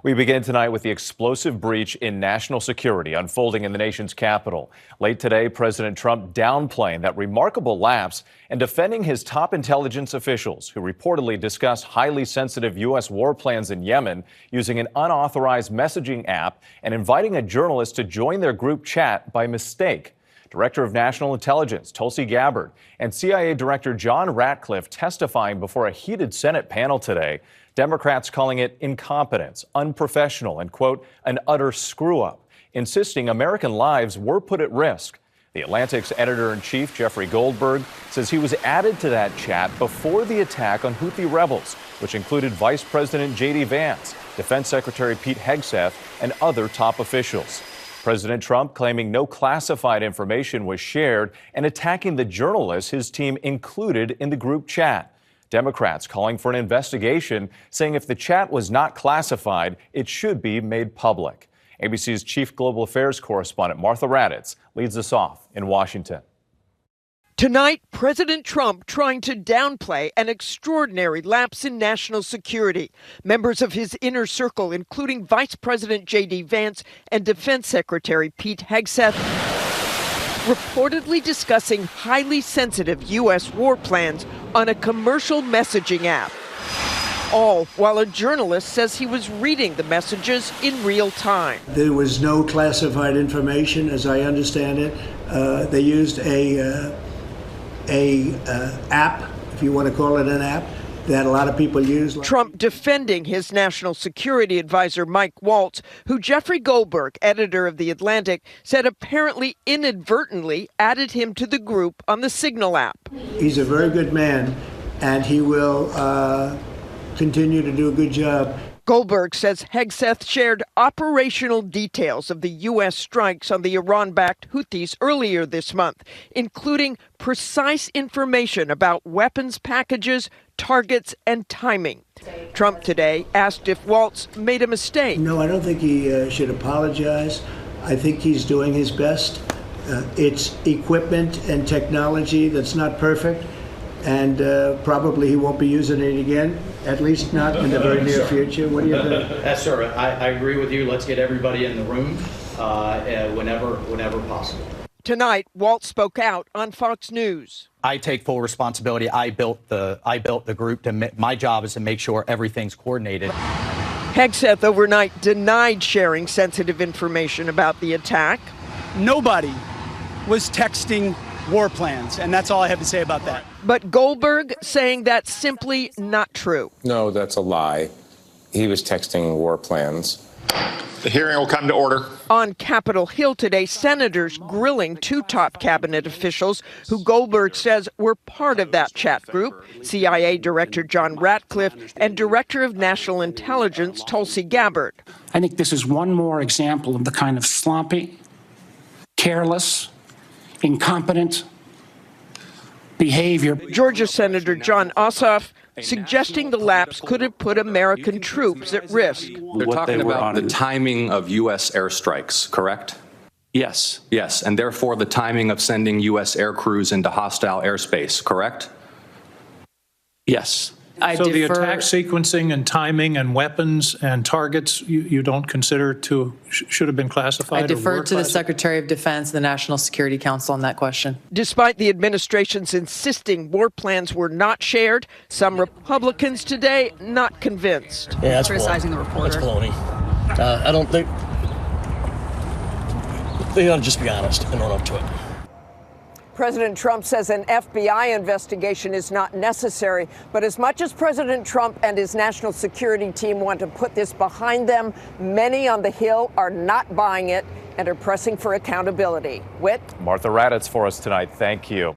We begin tonight with the explosive breach in national security unfolding in the nation's capital. Late today, President Trump downplaying that remarkable lapse and defending his top intelligence officials who reportedly discussed highly sensitive U.S. war plans in Yemen using an unauthorized messaging app and inviting a journalist to join their group chat by mistake. Director of National Intelligence Tulsi Gabbard and CIA Director John Ratcliffe testifying before a heated Senate panel today. Democrats calling it incompetence, unprofessional, and, quote, an utter screw-up, insisting American lives were put at risk. The Atlantic's editor-in-chief, Jeffrey Goldberg, says he was added to that chat before the attack on Houthi rebels, which included Vice President J.D. Vance, Defense Secretary Pete Hegseth, and other top officials. President Trump claiming no classified information was shared and attacking the journalists his team included in the group chat. Democrats calling for an investigation, saying if the chat was not classified, it should be made public. ABC's chief global affairs correspondent Martha Raddatz leads us off in Washington. Tonight, President Trump trying to downplay an extraordinary lapse in national security. Members of his inner circle, including Vice President J.D. Vance and Defense Secretary Pete Hegseth, reportedly discussing highly sensitive U.S. war plans on a commercial messaging app. All while a journalist says he was reading the messages in real time. There was no classified information, as I understand it. They used a app, if you want to call it an app, that a lot of people use. Trump defending his national security advisor, Mike Waltz, who Jeffrey Goldberg, editor of The Atlantic, said apparently inadvertently added him to the group on the Signal app. He's a very good man, and he will continue to do a good job. Goldberg says Hegseth shared operational details of the U.S. strikes on the Iran-backed Houthis earlier this month, including precise information about weapons packages, targets, and timing. Trump today asked if Waltz made a mistake. No, I don't think he should apologize. I think he's doing his best. It's equipment and technology that's not perfect, and probably he won't be using it again, at least not in the very near future. What do you think? Yes, sir. I agree with you. Let's get everybody in the room whenever possible. Tonight, Waltz spoke out on Fox News. I take full responsibility. I built the group. My job is to make sure everything's coordinated. Hegseth overnight denied sharing sensitive information about the attack. Nobody was texting war plans, and that's all I have to say about that. But Goldberg saying that's simply not true. No, that's a lie. He was texting war plans. The hearing will come to order. On Capitol Hill today, senators grilling two top cabinet officials who Goldberg says were part of that chat group, CIA Director John Ratcliffe and Director of National Intelligence Tulsi Gabbard. I think this is one more example of the kind of sloppy, careless, incompetent behavior. Georgia Senator John Ossoff suggesting the lapse could have put American troops at risk. They're talking about the timing of U.S. airstrikes, correct? Yes. Yes, and therefore the timing of sending U.S. air crews into hostile airspace, correct? Yes. So the attack sequencing and timing and weapons and targets you don't consider should have been classified? I defer to the Secretary of Defense, the National Security Council on that question. Despite the administration's insisting war plans were not shared, some Republicans today not convinced. Yeah, that's criticizing the reporter. That's baloney. I don't think they ought to just be honest and own up to it. President Trump says an FBI investigation is not necessary. But as much as President Trump and his national security team want to put this behind them, many on the Hill are not buying it and are pressing for accountability. Whit? Martha Raddatz for us tonight. Thank you.